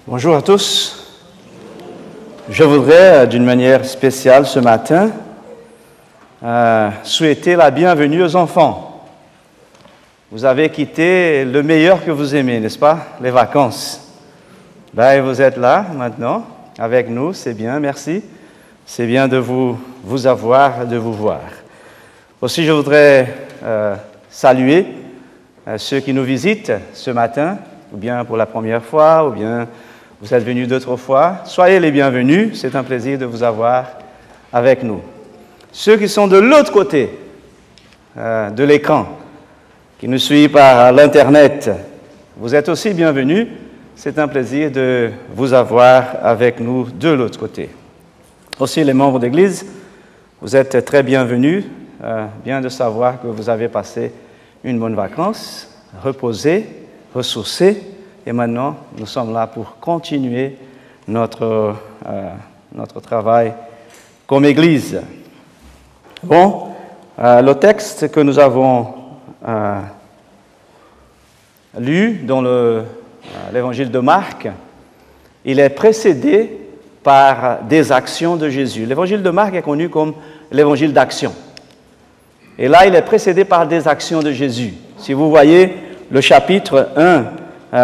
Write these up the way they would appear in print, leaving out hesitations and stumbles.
Bonjour à tous. Je voudrais, d'une manière spéciale ce matin, souhaiter la bienvenue aux enfants. Vous avez quitté le meilleur que vous aimez, n'est-ce pas? Les vacances. Et vous êtes là maintenant, avec nous, c'est bien, merci. C'est bien de vous avoir, de vous voir. Aussi, je voudrais saluer ceux qui nous visitent ce matin, ou bien pour la première fois, ou bien vous êtes venus d'autres fois. Soyez les bienvenus, c'est un plaisir de vous avoir avec nous. Ceux qui sont de l'autre côté de l'écran, qui nous suivent par l'Internet, vous êtes aussi bienvenus. C'est un plaisir de vous avoir avec nous de l'autre côté. Aussi, les membres d'Église, vous êtes très bienvenus. Bien de savoir que vous avez passé une bonne vacance, reposé, ressourcé. Et maintenant, nous sommes là pour continuer notre travail comme Église. Bon, le texte que nous avons lu dans l'Évangile de Marc, il est précédé par des actions de Jésus. L'Évangile de Marc est connu comme l'Évangile d'action. Et là, il est précédé par des actions de Jésus. Si vous voyez, le chapitre 1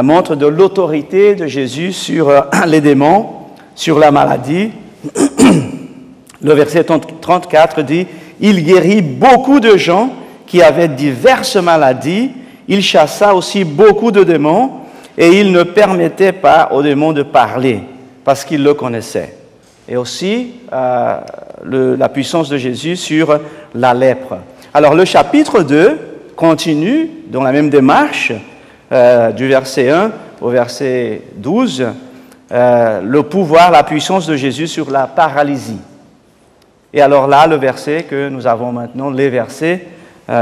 montre de l'autorité de Jésus sur les démons, sur la maladie. Le verset 34 dit « Il guérit beaucoup de gens qui avaient diverses maladies. Il chassa aussi beaucoup de démons et il ne permettait pas aux démons de parler parce qu'ils le connaissaient. » Et aussi la puissance de Jésus sur la lèpre. Alors le chapitre 2 continue dans la même démarche, du verset 1 au verset 12, le pouvoir, la puissance de Jésus sur la paralysie. Et alors là, le verset que nous avons maintenant, les versets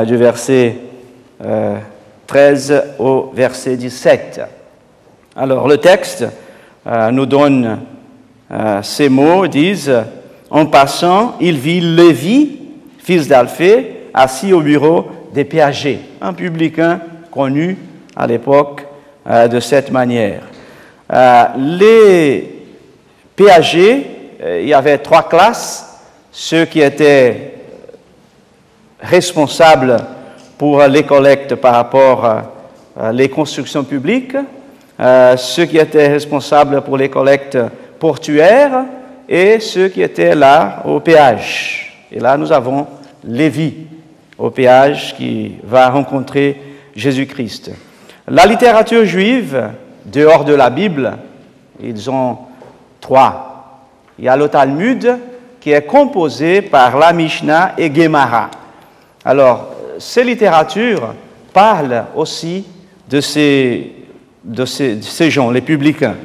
du verset 13 au verset 17. Alors le texte nous donne ces mots, disent « En passant, il vit Lévi, fils d'Alphée, assis au bureau des péagers, un publicain connu à l'époque de cette manière. Les péagers, il y avait 3 classes, ceux qui étaient responsables pour les collectes par rapport à les constructions publiques, ceux qui étaient responsables pour les collectes portuaires et ceux qui étaient là au péage. Et là, nous avons Lévi au péage qui va rencontrer Jésus-Christ. La littérature juive, dehors de la Bible, ils ont 3. Il y a le Talmud qui est composé par la Mishnah et Gemara. Alors, ces littératures parlent aussi de ces gens, les publicains.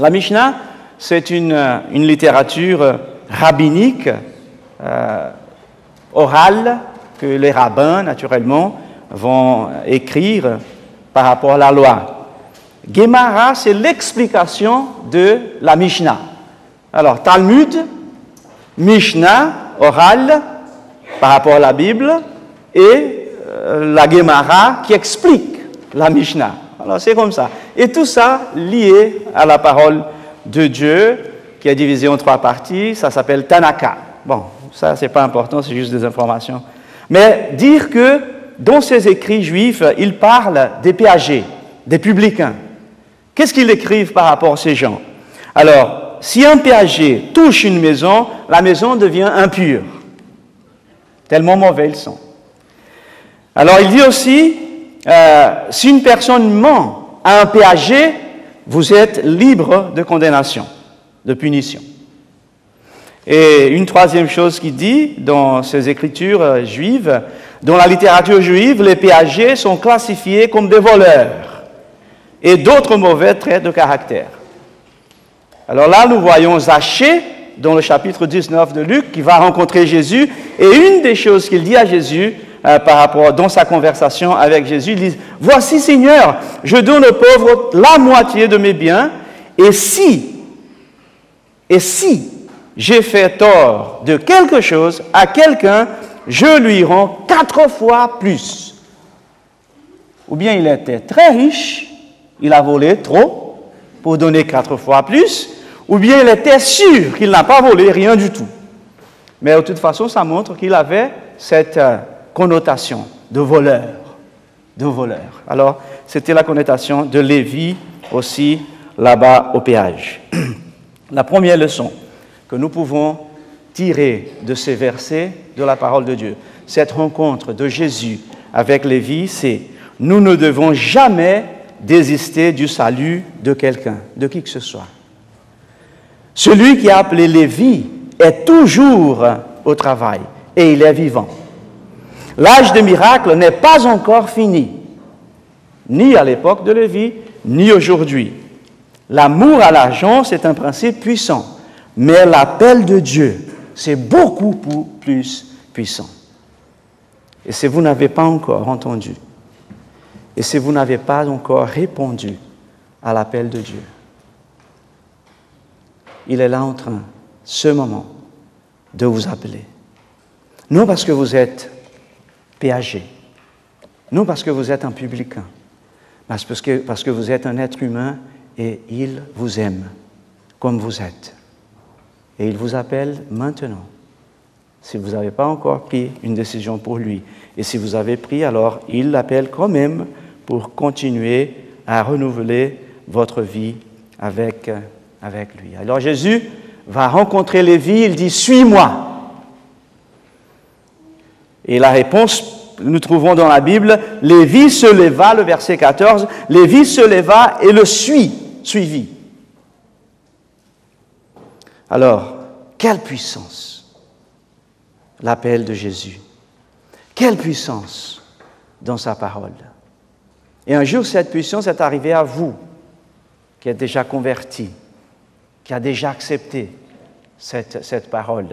La Mishnah, c'est une littérature rabbinique, orale, que les rabbins, naturellement, vont écrire par rapport à la loi. Gemara, c'est l'explication de la Mishnah. Alors, Talmud, Mishnah, orale, par rapport à la Bible, et la Gemara qui explique la Mishnah. Alors, c'est comme ça. Et tout ça lié à la parole de Dieu, qui est divisée en 3 parties, ça s'appelle Tanakha. Bon, ça, c'est pas important, c'est juste des informations. Mais dire que dans ces écrits juifs, ils parlent des péagers, des publicains. Qu'est-ce qu'ils écrivent par rapport à ces gens? Alors, si un péager touche une maison, la maison devient impure. Tellement mauvais ils sont. Alors, il dit aussi, si une personne ment à un péager, vous êtes libre de condamnation, de punition. Et une troisième chose qu'il dit dans ces écritures juives, dans la littérature juive, les péagers sont classifiés comme des voleurs et d'autres mauvais traits de caractère. Alors là, nous voyons Zachée dans le chapitre 19 de Luc qui va rencontrer Jésus et une des choses qu'il dit à Jésus par rapport dans sa conversation avec Jésus, il dit « Voici Seigneur, je donne aux pauvres la moitié de mes biens et si j'ai fait tort de quelque chose à quelqu'un, je lui rends 4 fois plus. » Ou bien il était très riche, il a volé trop, pour donner 4 fois plus, ou bien il était sûr qu'il n'a pas volé rien du tout. Mais de toute façon, ça montre qu'il avait cette connotation de voleur. Alors, c'était la connotation de Lévi aussi là-bas au péage. La première leçon que nous pouvons tirer de ces versets de la parole de Dieu, cette rencontre de Jésus avec Lévi, c'est nous ne devons jamais désister du salut de quelqu'un, de qui que ce soit. Celui qui a appelé Lévi est toujours au travail et il est vivant. L'âge de miracle n'est pas encore fini, ni à l'époque de Lévi, ni aujourd'hui. L'amour à l'argent, c'est un principe puissant, mais l'appel de Dieu, c'est beaucoup plus puissant. Et si vous n'avez pas encore entendu, et si vous n'avez pas encore répondu à l'appel de Dieu, il est là en train, ce moment, de vous appeler. Non parce que vous êtes péagé, non parce que vous êtes un publicain, mais parce que vous êtes un être humain et il vous aime comme vous êtes. Et il vous appelle maintenant. Si vous n'avez pas encore pris une décision pour lui, et si vous avez pris, alors il l'appelle quand même pour continuer à renouveler votre vie avec lui. Alors Jésus va rencontrer Lévi, il dit « Suis-moi ». Et la réponse, nous trouvons dans la Bible, Lévi se leva, le verset 14, Lévi se leva et le suivit. Alors, quelle puissance, l'appel de Jésus. Quelle puissance dans sa parole. Et un jour, cette puissance est arrivée à vous, qui êtes déjà converti, qui a déjà accepté cette parole,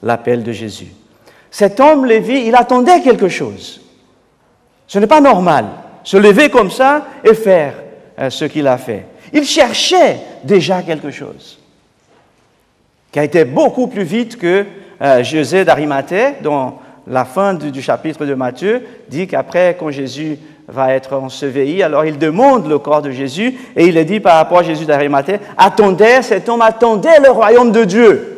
l'appel de Jésus. Cet homme, Lévi, il attendait quelque chose. Ce n'est pas normal, se lever comme ça et faire ce qu'il a fait. Il cherchait déjà quelque chose, qui a été beaucoup plus vite que Joseph d'Arimathée, dont la fin du chapitre de Matthieu dit qu'après, quand Jésus va être enseveli, alors il demande le corps de Jésus, et il est dit par rapport à Jésus d'Arimathée, cet homme attendait le royaume de Dieu.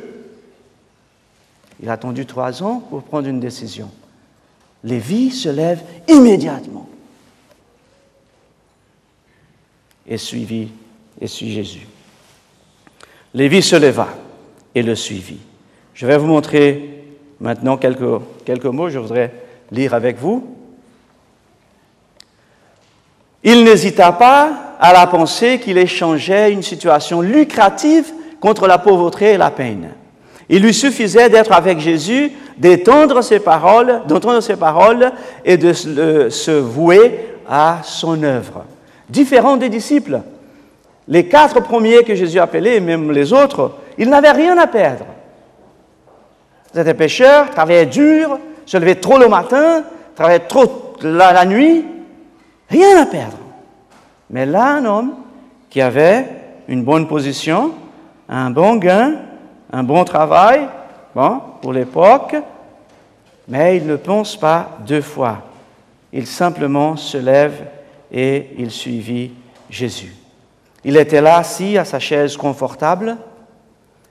Il a attendu 3 ans pour prendre une décision. Lévi se lève immédiatement et suit Jésus. Lévi se leva et le suivit. Je vais vous montrer maintenant quelques mots, je voudrais lire avec vous. Il n'hésita pas à la pensée qu'il échangeait une situation lucrative contre la pauvreté et la peine. Il lui suffisait d'être avec Jésus, d'entendre ses paroles et de se vouer à son œuvre. Différent des disciples, les 4 premiers que Jésus a appelés, et même les autres, ils n'avaient rien à perdre. Ils étaient pécheurs, travaillaient dur, se levaient trop le matin, travaillaient trop la nuit, rien à perdre. Mais là, un homme qui avait une bonne position, un bon gain, un bon travail, pour l'époque, mais il ne pense pas 2 fois. Il simplement se lève et il suivit Jésus. Il était là, assis à sa chaise confortable.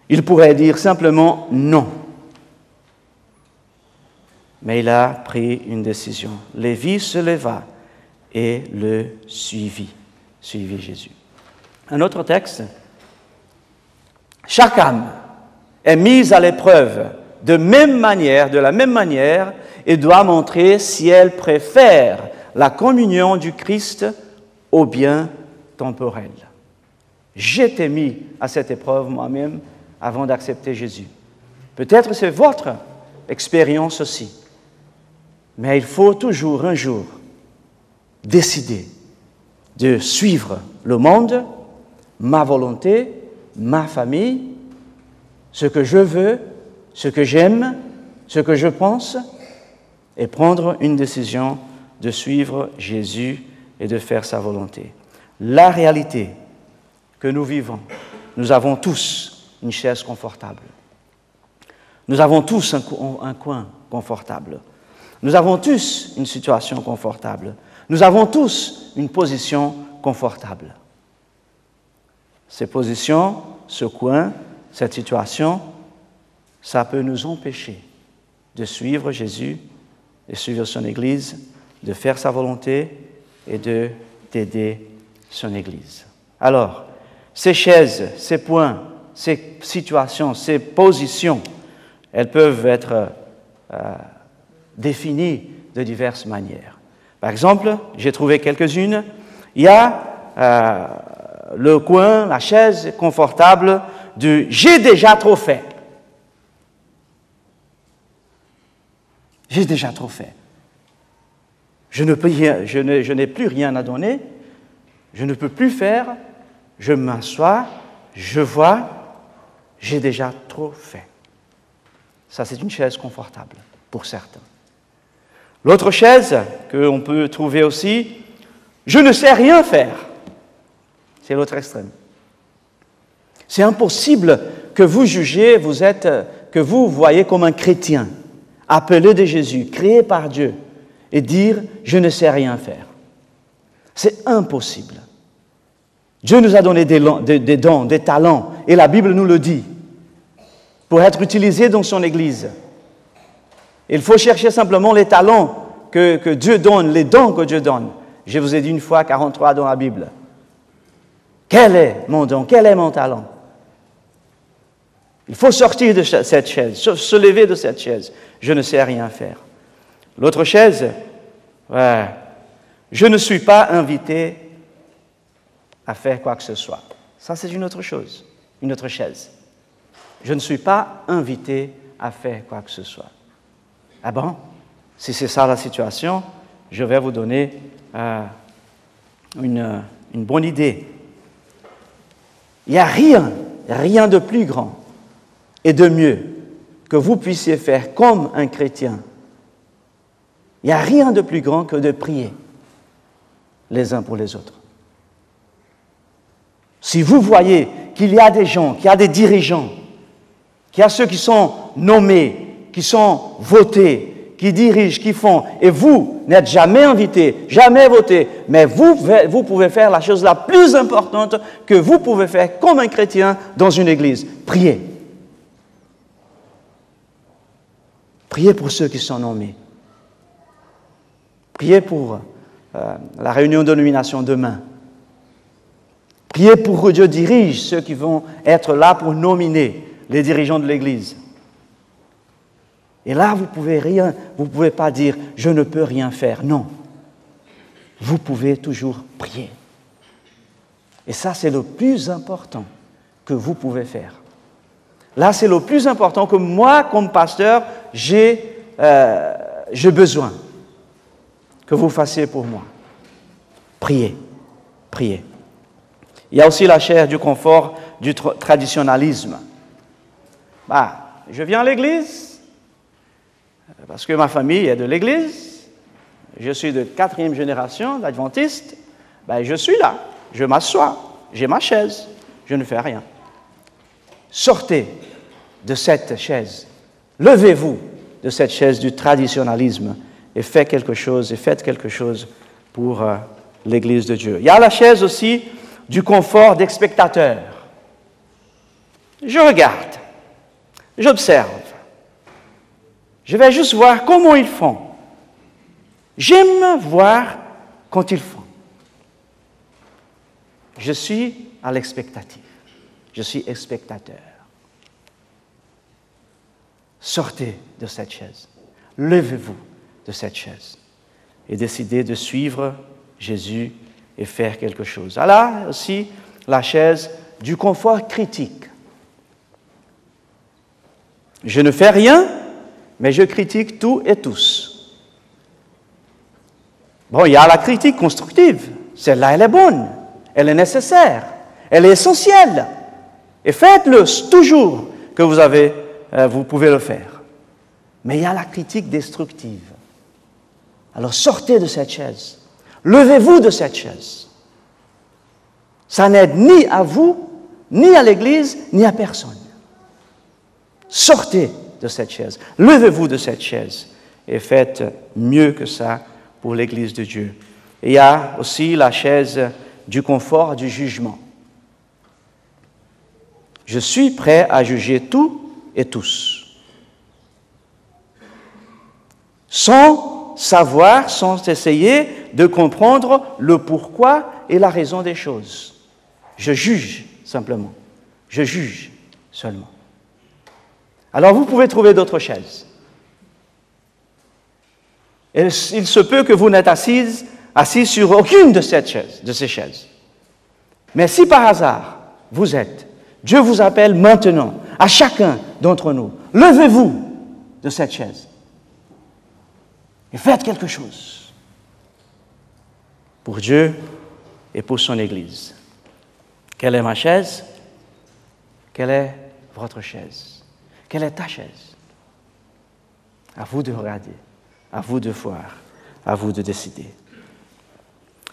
Il pourrait dire simplement non. Mais il a pris une décision. Lévi se leva et le suivit Jésus. Un autre texte. Chaque âme est mise à l'épreuve de la même manière, et doit montrer si elle préfère la communion du Christ au bien temporel. J'étais mis à cette épreuve moi-même avant d'accepter Jésus. Peut-être c'est votre expérience aussi. Mais il faut toujours un jour décider de suivre le monde, ma volonté, ma famille, ce que je veux, ce que j'aime, ce que je pense, et prendre une décision de suivre Jésus et de faire sa volonté. La réalité que nous vivons, nous avons tous une chaise confortable. Nous avons tous un coin confortable. Nous avons tous une situation confortable. Nous avons tous une position confortable. Ces positions, ce coin, cette situation, ça peut nous empêcher de suivre Jésus, de suivre son Église, de faire sa volonté et d'aider son Église. Alors, ces chaises, ces points, ces situations, ces positions, elles peuvent être définies de diverses manières. Par exemple, j'ai trouvé quelques-unes. Il y a le coin, la chaise confortable du « j'ai déjà trop fait ». J'ai déjà trop fait. Je n'ai plus rien à donner, je ne peux plus faire, je m'assois, je vois, j'ai déjà trop fait. Ça, c'est une chaise confortable pour certains. L'autre chaise qu'on peut trouver aussi, je ne sais rien faire. C'est l'autre extrême. C'est impossible que vous jugiez, que vous voyez comme un chrétien, appelé de Jésus, créé par Dieu, et dire « je ne sais rien faire ». C'est impossible. Dieu nous a donné des dons, des talents, et la Bible nous le dit, pour être utilisés dans son Église. Il faut chercher simplement les talents que Dieu donne, les dons que Dieu donne. Je vous ai dit une fois 43 dans la Bible. Quel est mon don? Quel est mon talent? Il faut sortir de cette chaise, se lever de cette chaise. Je ne sais rien faire. L'autre chaise, je ne suis pas invité à faire quoi que ce soit. Ça, c'est une autre chose, une autre chaise. Je ne suis pas invité à faire quoi que ce soit. Ah bon? Si c'est ça la situation, je vais vous donner une bonne idée. Il n'y a rien de plus grand et de mieux que vous puissiez faire comme un chrétien. Il n'y a rien de plus grand que de prier les uns pour les autres. Si vous voyez qu'il y a des gens, qu'il y a des dirigeants, qu'il y a ceux qui sont nommés, qui sont votés, qui dirigent, qui font, et vous n'êtes jamais invité, jamais voté, mais vous pouvez faire la chose la plus importante que vous pouvez faire comme un chrétien dans une église, prier. Priez pour ceux qui sont nommés. Priez pour la réunion de nomination demain. Priez pour que Dieu dirige ceux qui vont être là pour nominer les dirigeants de l'Église. Et là, vous pouvez pas dire « je ne peux rien faire ». Non. Vous pouvez toujours prier. Et ça, c'est le plus important que vous pouvez faire. Là, c'est le plus important que moi, comme pasteur, j'ai besoin que vous fassiez pour moi. Priez, priez. Il y a aussi la chair du confort, du traditionnalisme. Je viens à l'église, parce que ma famille est de l'église, je suis de 4e génération d'adventiste, je suis là, je m'assois, j'ai ma chaise, je ne fais rien. Sortez de cette chaise, levez-vous de cette chaise du traditionnalisme et faites quelque chose pour l'Église de Dieu. Il y a la chaise aussi du confort d'expectateur. Je regarde, j'observe, je vais juste voir comment ils font. J'aime voir quand ils font. Je suis à l'expectative, je suis spectateur. Sortez de cette chaise, levez-vous de cette chaise et décidez de suivre Jésus et faire quelque chose. Là aussi, la chaise du confort critique. Je ne fais rien, mais je critique tout et tous. Bon, il y a la critique constructive. Celle-là, elle est bonne, elle est nécessaire, elle est essentielle. Et faites-le toujours que vous pouvez le faire. Mais il y a la critique destructive. Alors sortez de cette chaise. Levez-vous de cette chaise. Ça n'aide ni à vous, ni à l'Église, ni à personne. Sortez de cette chaise. Levez-vous de cette chaise et faites mieux que ça pour l'Église de Dieu. Et il y a aussi la chaise du confort du jugement. Je suis prêt à juger tout et tous. Sans savoir, sans essayer de comprendre le pourquoi et la raison des choses. Je juge simplement. Je juge seulement. Alors vous pouvez trouver d'autres chaises. Et il se peut que vous n'êtes assis sur aucune de ces chaises. Mais si par hasard vous êtes, Dieu vous appelle maintenant, à chacun d'entre nous, levez-vous de cette chaise et faites quelque chose pour Dieu et pour son Église. Quelle est ma chaise? Quelle est votre chaise? Quelle est ta chaise? À vous de regarder, à vous de voir, à vous de décider.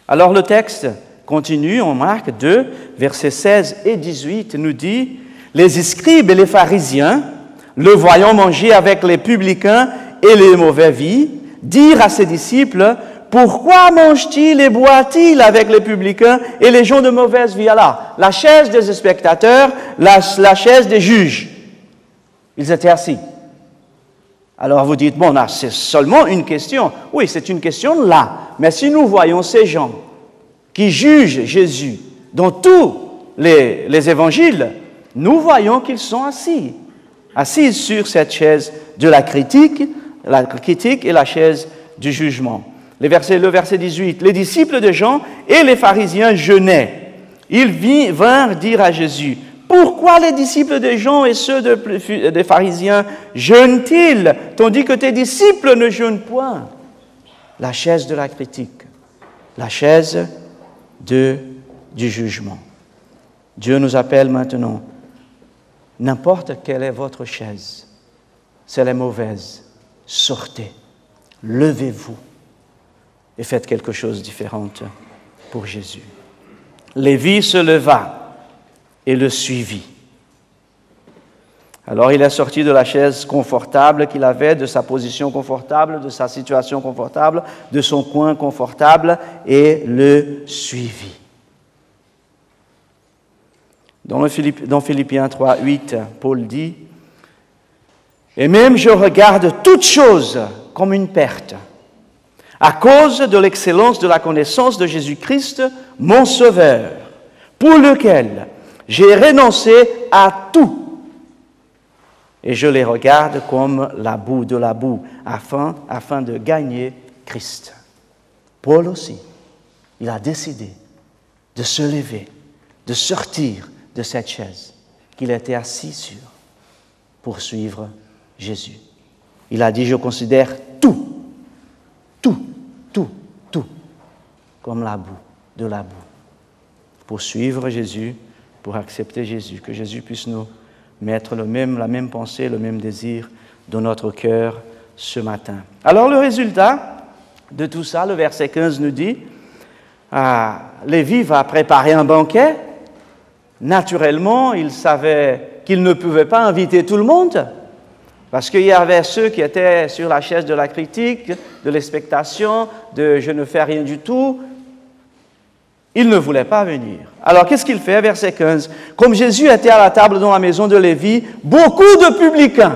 Alors le texte continue en Marc 2, versets 16 et 18, nous dit « Les scribes et les pharisiens, le voyant manger avec les publicains et les mauvais vies, dirent à ses disciples, « Pourquoi mange-t-il et boit-il avec les publicains et les gens de mauvaise vie ?» Alors, la chaise des spectateurs, la chaise des juges. Ils étaient assis. Alors vous dites, bon, là, c'est seulement une question. Oui, c'est une question là. Mais si nous voyons ces gens qui jugent Jésus dans tous les évangiles, nous voyons qu'ils sont assis sur cette chaise de la critique et la chaise du jugement. Le verset 18, les disciples de Jean et les pharisiens jeûnaient. Ils vinrent dire à Jésus, pourquoi les disciples de Jean et ceux des pharisiens jeûnent-ils, tandis que tes disciples ne jeûnent point? La chaise de la critique, la chaise du jugement. Dieu nous appelle maintenant, n'importe quelle est votre chaise, si elle est mauvaise, sortez, levez-vous et faites quelque chose de différent pour Jésus. Lévi se leva et le suivit. Alors il est sorti de la chaise confortable qu'il avait, de sa position confortable, de sa situation confortable, de son coin confortable, et le suivit. Dans Philippiens 3, 8, Paul dit « Et même je regarde toutes choses comme une perte, à cause de l'excellence de la connaissance de Jésus-Christ, mon Sauveur, pour lequel j'ai renoncé à tout, et je les regarde comme la boue de la boue, afin de gagner Christ. » Paul aussi, il a décidé de se lever, de sortir de cette chaise qu'il était assis sur pour suivre Jésus. Il a dit, je considère tout comme la boue, de la boue, pour suivre Jésus, pour accepter Jésus, que Jésus puisse nous mettre la même pensée, le même désir dans notre cœur ce matin. Alors le résultat de tout ça, le verset 15 nous dit, Lévi va préparer un banquet. Naturellement, il savait qu'il ne pouvait pas inviter tout le monde, parce qu'il y avait ceux qui étaient sur la chaise de la critique, de l'expectation, de « je ne fais rien du tout ». Il ne voulait pas venir. Alors, qu'est-ce qu'il fait? Verset 15. « Comme Jésus était à la table dans la maison de Lévi, beaucoup de publicains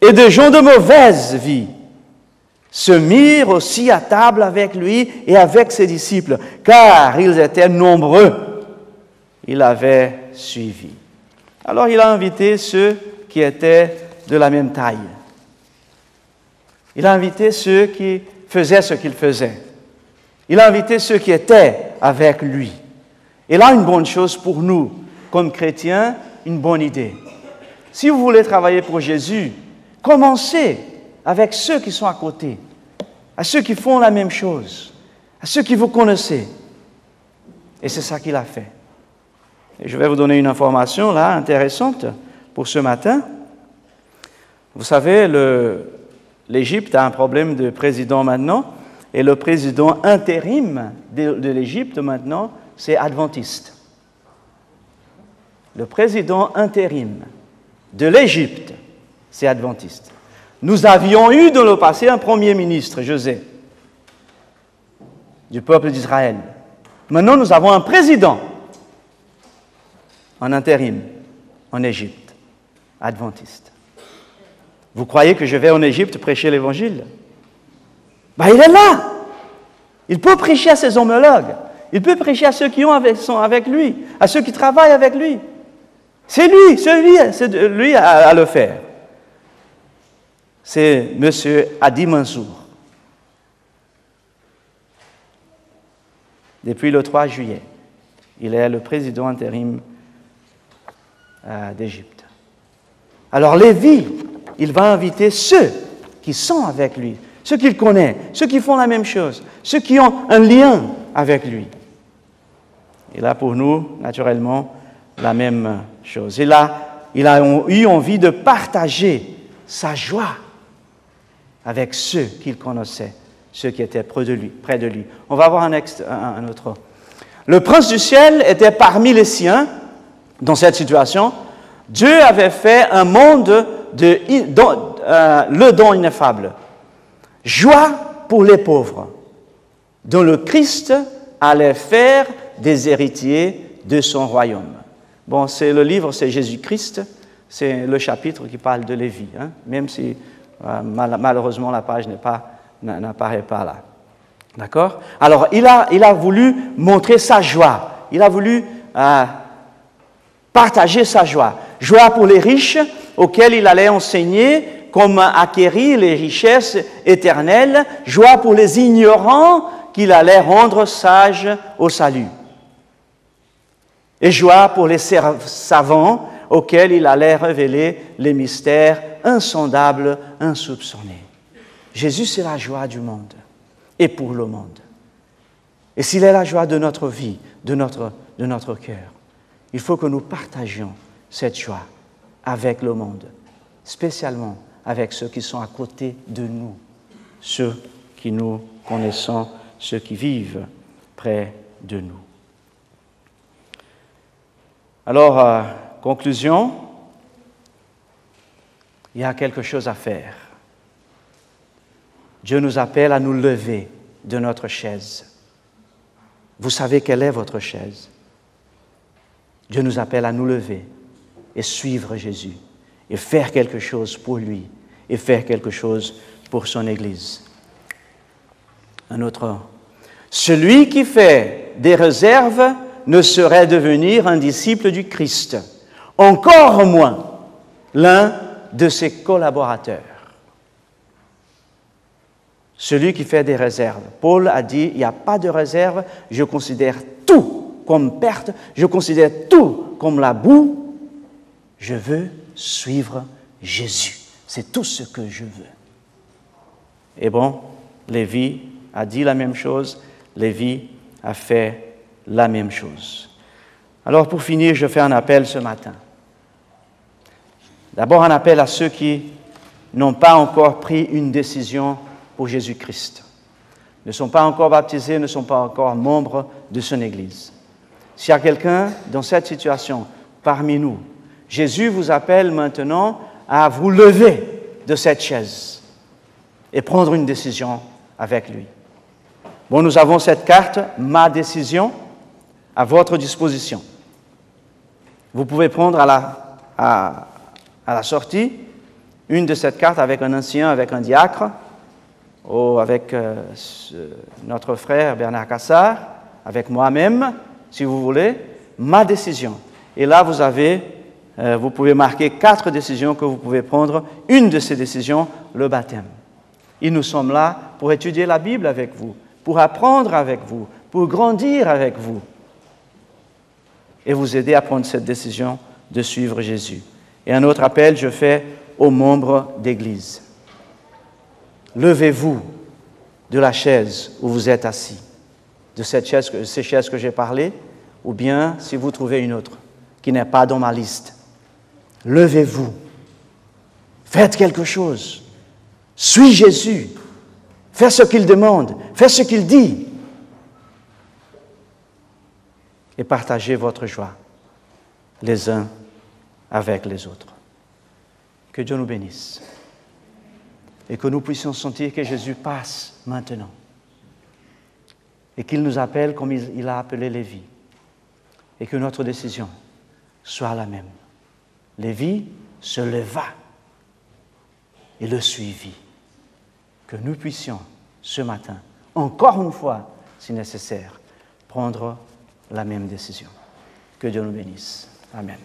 et de gens de mauvaise vie se mirent aussi à table avec lui et avec ses disciples, car ils étaient nombreux. Il avait suivi. » Alors, il a invité ceux qui étaient de la même taille. Il a invité ceux qui faisaient ce qu'il faisait. Il a invité ceux qui étaient avec lui. Et là, une bonne chose pour nous, comme chrétiens, une bonne idée. Si vous voulez travailler pour Jésus, commencez avec ceux qui sont à côté, à ceux qui font la même chose, à ceux qui vous connaissez. Et c'est ça qu'il a fait. Et je vais vous donner une information là, intéressante pour ce matin. Vous savez, l'Égypte a un problème de président maintenant, et le président intérim de l'Égypte maintenant, c'est adventiste. Le président intérim de l'Égypte, c'est adventiste. Nous avions eu dans le passé un premier ministre, José, du peuple d'Israël. Maintenant, nous avons un président en intérim en Égypte, adventiste. Vous croyez que je vais en Égypte prêcher l'Évangile? Ben, il est là. Il peut prêcher à ses homologues. Il peut prêcher à ceux qui sont avec lui, à ceux qui travaillent avec lui. C'est lui à le faire. C'est M. Hadi Mansour. Depuis le 3 juillet, il est le président intérim d'Égypte. Alors Lévi, il va inviter ceux qui sont avec lui, ceux qu'il connaît, ceux qui font la même chose, ceux qui ont un lien avec lui. Il a pour nous, naturellement, la même chose. Il a eu envie de partager sa joie avec ceux qu'il connaissait, ceux qui étaient près de lui. On va voir un autre. Le prince du ciel était parmi les siens dans cette situation. Dieu avait fait un monde le don ineffable. Joie pour les pauvres, dont le Christ allait faire des héritiers de son royaume. Bon, c'est Jésus-Christ, c'est le chapitre qui parle de Lévi, hein, même si malheureusement la page n'apparaît pas là. D'accord? Alors, il a voulu montrer sa joie, il a voulu partager sa joie. Joie pour les riches, auxquels il allait enseigner comment acquérir les richesses éternelles. Joie pour les ignorants, qu'il allait rendre sages au salut. Et joie pour les savants, auxquels il allait révéler les mystères insondables, insoupçonnés. Jésus, c'est la joie du monde et pour le monde. Et s'il est la joie de notre vie, de notre cœur, il faut que nous partagions cette joie avec le monde, spécialement avec ceux qui sont à côté de nous, ceux qui nous connaissons, ceux qui vivent près de nous. Alors, conclusion, il y a quelque chose à faire. Dieu nous appelle à nous lever de notre chaise. Vous savez quelle est votre chaise? Dieu nous appelle à nous lever et suivre Jésus et faire quelque chose pour lui et faire quelque chose pour son Église. Un autre. Celui qui fait des réserves ne saurait devenir un disciple du Christ, encore moins l'un de ses collaborateurs. Celui qui fait des réserves. Paul a dit, il n'y a pas de réserve, je considère tout comme perte, je considère tout comme la boue, je veux suivre Jésus. C'est tout ce que je veux. Et bon, Lévi a dit la même chose, Lévi a fait la même chose. Alors pour finir, je fais un appel ce matin. D'abord un appel à ceux qui n'ont pas encore pris une décision pour Jésus-Christ, ne sont pas encore baptisés, ne sont pas encore membres de son Église. S'il y a quelqu'un dans cette situation parmi nous, Jésus vous appelle maintenant à vous lever de cette chaise et prendre une décision avec lui. Bon, nous avons cette carte, ma décision, à votre disposition. Vous pouvez prendre à la sortie une de ces cartes avec un ancien, avec un diacre, ou avec notre frère Bernard Cassard, avec moi-même, si vous voulez, ma décision. Et là, vous pouvez marquer 4 décisions que vous pouvez prendre. Une de ces décisions, le baptême. Et nous sommes là pour étudier la Bible avec vous, pour apprendre avec vous, pour grandir avec vous et vous aider à prendre cette décision de suivre Jésus. Et un autre appel, je fais aux membres d'Église. Levez-vous de la chaise où vous êtes assis, de ces chaises que j'ai parlé, ou bien si vous trouvez une autre qui n'est pas dans ma liste. Levez-vous, faites quelque chose, suis Jésus, fais ce qu'il demande, fais ce qu'il dit, et partagez votre joie les uns avec les autres. Que Dieu nous bénisse et que nous puissions sentir que Jésus passe maintenant et qu'il nous appelle comme il a appelé Lévi et que notre décision soit la même. Lévi se leva et le suivit. Que nous puissions ce matin, encore une fois, si nécessaire, prendre la même décision. Que Dieu nous bénisse. Amen.